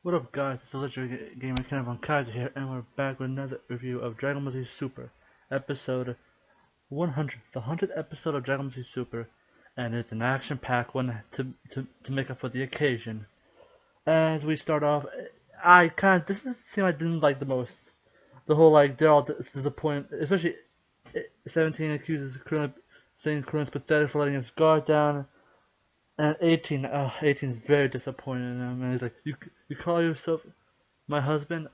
What up guys, it's a legendary gamer Kenan from Kaiser here, and we're back with another review of Dragon Ball Z Super, episode 100, the 100th episode of Dragon Ball Z Super, and it's an action-packed one to make up for the occasion. As we start off, this is the scene I didn't like the most. The whole, they're all disappointed, especially 17 accuses Krillin, saying Krillin's pathetic for letting his guard down, and 18 is very disappointed in him, and he's like, you call yourself my husband?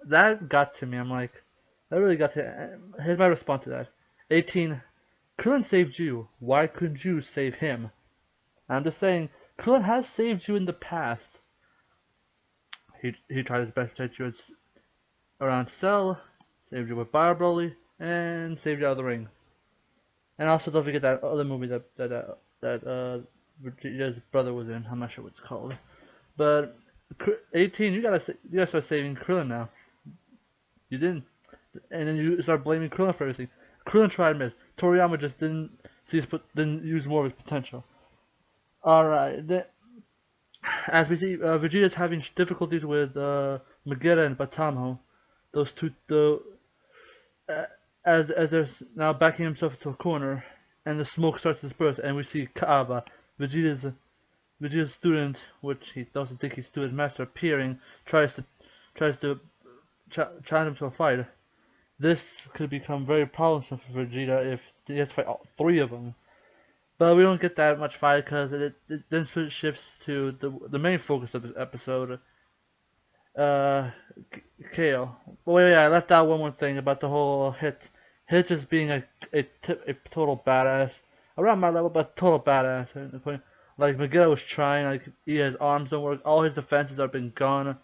That got to me. I'm like, that really got to. Here's my response to that. 18, Krillin saved you. Why couldn't you save him? I'm just saying, Krillin has saved you in the past. He tried his best to protect you around Cell, saved you with Fire Broly, and saved you out of the ring. And also don't forget that other movie that Vegeta's brother was in. I'm not sure what it's called, but 18, you gotta start saving Krillin now. You didn't, and then you start blaming Krillin for everything. Krillin tried miss. Toriyama just didn't use more of his potential. All right, as we see, Vegeta's having difficulties with Megiddo and Batamo. Those two, uh, as they're now backing himself into a corner, and the smoke starts to disperse, and we see Kaaba, Vegeta's student, which he doesn't think he's student master, appearing, tries to challenge him to a fight. This could become very problemsome for Vegeta if he has to fight all three of them. But we don't get that much fight because it then shifts to the main focus of this episode. Kale. But wait, I left out one more thing about the whole Hit. Hit just being a total badass. Around my level, but total badass. Like Miguel was trying, like his arms don't work, all his defenses have been gone,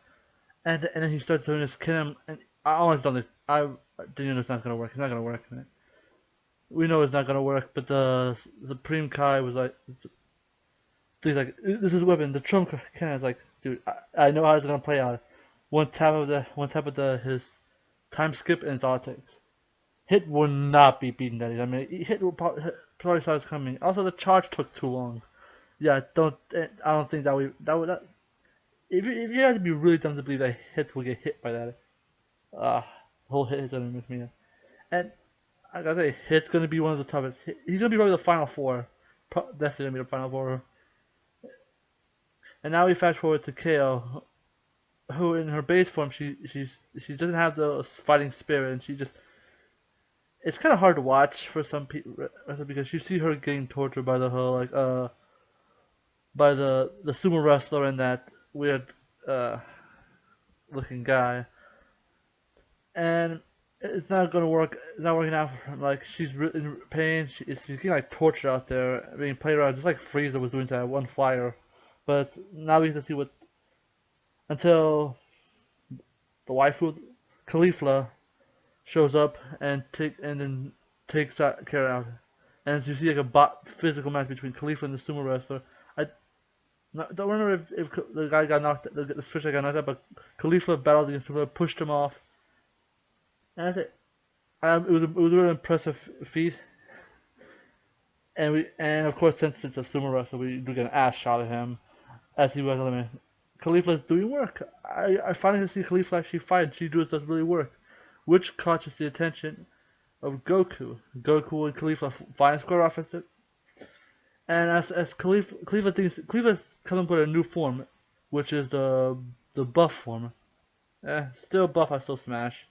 and then he starts doing this Kenan, and I almost done this. I didn't know it's not gonna work. It's not gonna work, man. We know it's not gonna work, but the Supreme Kai was like, he's like, this is weapon. The Trump Kenan is like, dude, I know how it's gonna play out. One tap of his time skip, and it's all it takes. Hit will not be beaten that easy. I mean, Hit will probably saw this coming. Also, the charge took too long. Yeah, I don't think if you have to be really dumb to believe that Hit will get hit by that. The whole Hit is gonna miss me. And I gotta say, Hit's gonna be one of the toughest. He's gonna be probably the final four. Definitely gonna be the final four. And now we fast forward to Kale, who in her base form she doesn't have the fighting spirit, and it's kind of hard to watch for some people because you see her getting tortured by the whole by the sumo wrestler and that weird looking guy, and it's not gonna work. It's not working out for her. Like she's in pain. She's getting like tortured out there, being played around just like Frieza was doing to that one flyer. But now we get to see what until the waifu CAUILIFLA shows up and then takes that care out. And as you see like a physical match between CAUILIFLA and the sumo wrestler. Don't remember if the guy got knocked, the special got knocked out, but CAUILIFLA battled against him, pushed him off, and that's it. It was a really impressive feat, and of course since it's a sumo wrestler, we do get an ass shot at him as he was eliminated. CAUILIFLA is doing work. I finally see CAUILIFLA actually fight. She does really work, which catches the attention of Goku. Goku and CAUILIFLA find square off as it. And as CAUILIFLA coming up with a new form, which is the buff form. Still buff, I still smash.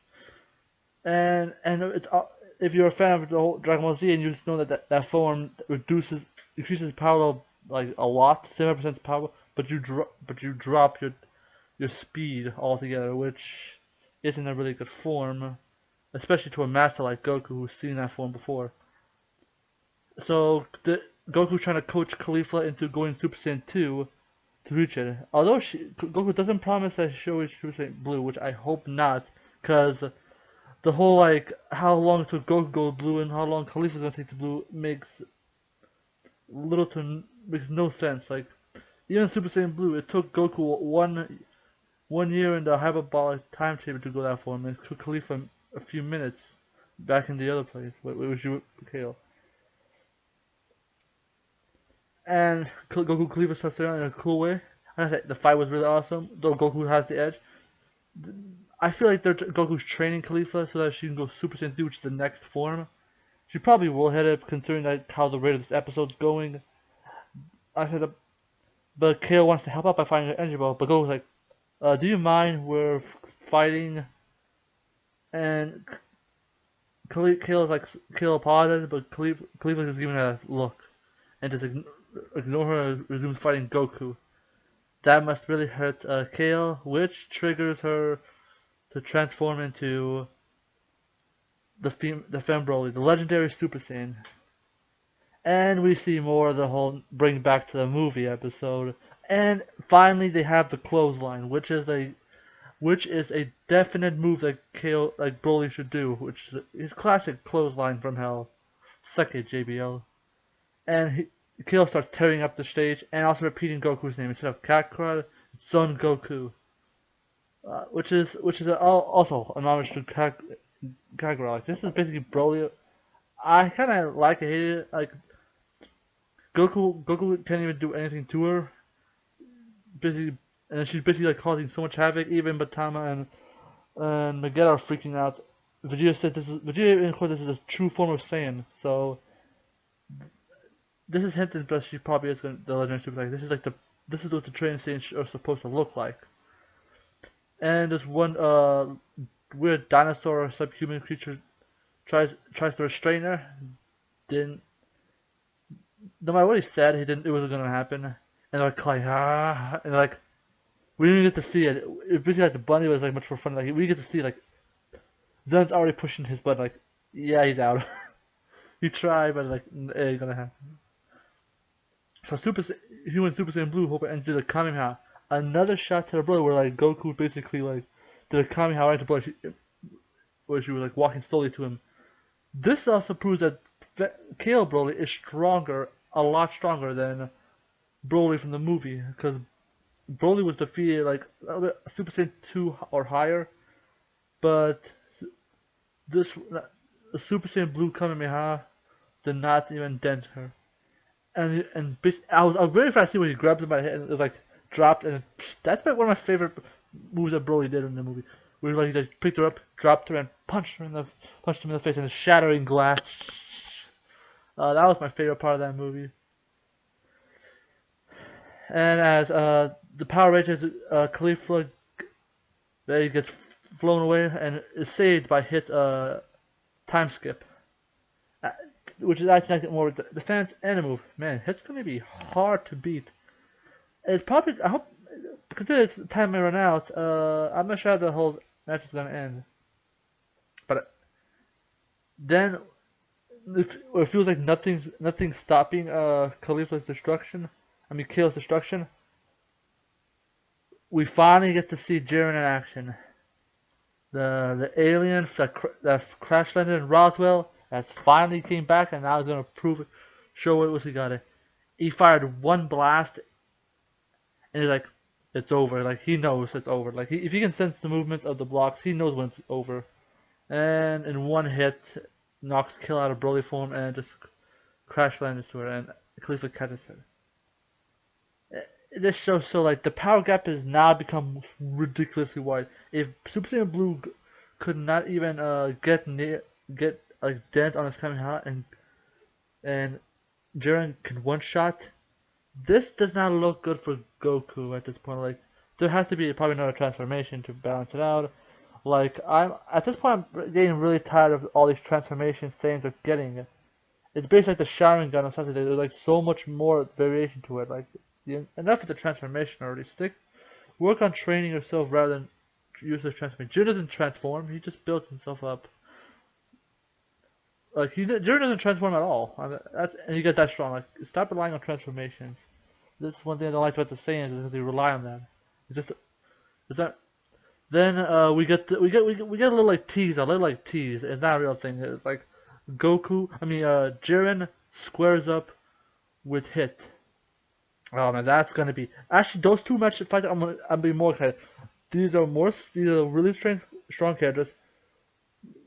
And it's if you're a fan of the whole Dragon Ball Z and you just know that form increases power like a lot, 7% power, but you drop your speed altogether, which isn't a really good form, especially to a master like Goku who's seen that form before. So Goku's trying to coach CAUILIFLA into going Super Saiyan 2 to reach it. Although Goku doesn't promise that she'll reach Super Saiyan Blue, which I hope not, because the whole how long it took Goku to go blue and how long CAUILIFLA's gonna take to blue makes no sense. Like even Super Saiyan Blue, it took Goku one year in the hyperbolic time chamber to go that form, and it took CAUILIFLA a few minutes back in the other place, which you Kale. And Goku CAUILIFLA starts there in a cool way. I say the fight was really awesome. Though Goku has the edge, I feel like Goku's training Caulifla so that she can go Super Saiyan 3, which is the next form. She probably will hit it, considering that how the rate of this episode's going. I said, but Kale wants to help out by finding an energy ball. But Goku's like, "Do you mind? We're fighting." And Kale is like, Kale apologizes, but Caulifla is giving her a look and just ignore her and resumes fighting Goku. That must really hurt Kale, which triggers her to transform into the Femme Broly, the legendary Super Saiyan. And we see more of the whole bring back to the movie episode. And finally they have the clothesline, which is a definite move that Kale, like Broly, should do, which is his classic clothesline from hell. Suck it, JBL. And Kale starts tearing up the stage and also repeating Goku's name instead of Kakarot, it's Son Goku. Which is also an homage to Kakarot. Like, this is basically Broly. I kind of like it, hate it. Like Goku can't even do anything to her. Basically, and she's basically like causing so much havoc. Even Batama and Vegeta are freaking out. Vegeta even called this is a true form of Saiyan. So this is hinted, but she probably is the legendary Super Saiyan. This is what the training Saiyans are supposed to look like. And this one weird dinosaur or subhuman creature tries to restrain her. No matter what he said, it wasn't gonna happen. And they're like and like we didn't get to see it. It basically like the bunny was like much more fun. Like we get to see like Zen's already pushing his button. Like yeah, he's out. He tried, but like it ain't gonna happen. So Human Super Saiyan Blue hope and did a Kamehameha. Another shot to the Broly where like Goku basically like did a Kamehameha right to Broly, where she was like walking slowly to him. This also proves that Kale Broly is a lot stronger than Broly from the movie, because Broly was defeated like Super Saiyan 2 or higher, but the Super Saiyan Blue Kamehameha did not even dent her. And I was very fast to see when he grabbed him by the head and it was like dropped, and that's one of my favorite moves that Broly did in the movie. Where like he just picked her up, dropped her, and punched him in the face, and a shattering glass. That was my favorite part of that movie. And as the Power Rangers, Caulifla, he gets flown away and is saved by Hit's time skip, which is actually like more defense and a move. Man, Hit's gonna be hard to beat. It's probably, I hope, consider it's time may run out. I'm not sure how the whole match is gonna end. But then it feels like nothing's stopping Caulifla's destruction. I mean Kale's destruction. We finally get to see Jiren in action. The alien that crash landed in Roswell that's finally came back, and now he's gonna show what was he got it. He fired one blast, and he's like, it's over. Like he knows it's over. Like if he can sense the movements of the blocks, he knows when it's over. And in one hit, knocks Kale out of Broly form and just crash lands to her, and Caulifla catches her. This shows so like the power gap has now become ridiculously wide. If Super Saiyan Blue could not even get like dent on his Kamehameha and Jiren can one shot, this does not look good for Goku at this point. Like there has to be probably another transformation to balance it out. Like at this point I'm getting really tired of all these transformations Saiyans are getting. It's basically like the Sharingan or something. There's like so much more variation to it. Like enough of the transformation already. Work on training yourself rather than use the transformation. Jiren doesn't transform. He just builds himself up. Like Jiren doesn't transform at all. And he gets that strong. Like stop relying on transformations. This is one thing I don't like about the Saiyans is that they rely on that. It's that. Then we get a little like tease. It's not a real thing. It's like Jiren squares up with Hit. Oh man, that's gonna be actually those two match fights. I'm be more excited. These are really strong characters,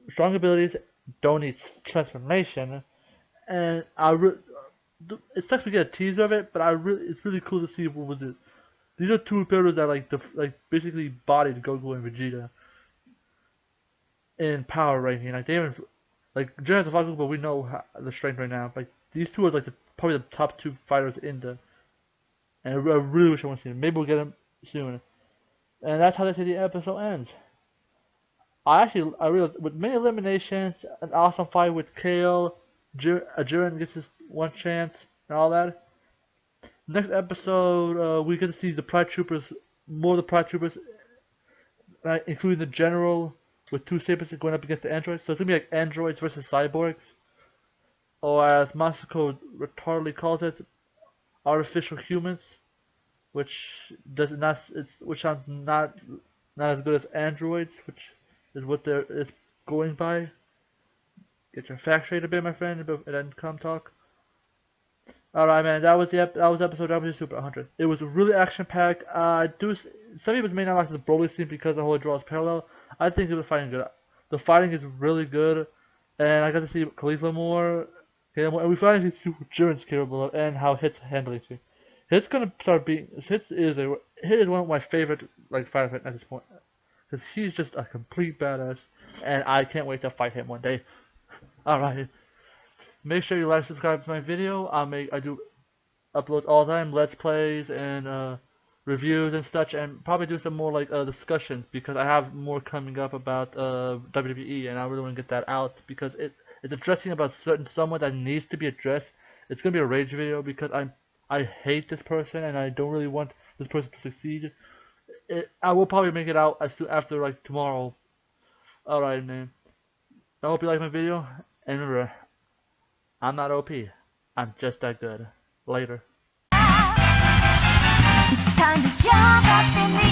strong abilities. Don't need transformation, and it sucks we get a teaser of it. But it's really cool to see what these these are two characters that like basically bodied Goku and Vegeta in power ranking. Like they haven't like Jiren has a Goku, but we know the strength right now. Like these two are like probably the top two fighters in the. And I really wish I want to see them. Maybe we'll get them soon. And that's how they say the episode ends. I realized with many eliminations, an awesome fight with Kale, Jiren gets his one chance and all that. Next episode, we get to see the Pride Troopers, more of the Pride Troopers, including the General with two sabers going up against the androids. So it's gonna be like androids versus cyborgs, or as Masako retardedly calls it, artificial humans, which sounds not as good as androids, which is what it's going by. Get your facts straight a bit, my friend, and then come talk. Alright, man, that was episode W Super 100. It was really action-packed. Some people may not like the Broly scene because the whole draws parallel. I think it was fighting good. The fighting is really good, and I got to see CAUILIFLA more, and we finally see Jiren's capable of, and how Hit's handling it. Hit's gonna start being. Hit is one of my favorite like fighter at this point, because he's just a complete badass, and I can't wait to fight him one day. Alright. Make sure you like, subscribe to my video. I do uploads all the time, let's plays and reviews and such, and probably do some more like discussions because I have more coming up about WWE, and I really want to get that out because it's addressing about someone that needs to be addressed. It's gonna be a rage video because I hate this person and I don't really want this person to succeed. I will probably make it out as soon after like tomorrow. Alright, man. I hope you like my video, and remember, I'm not OP. I'm just that good. Later. It's time to jump up in the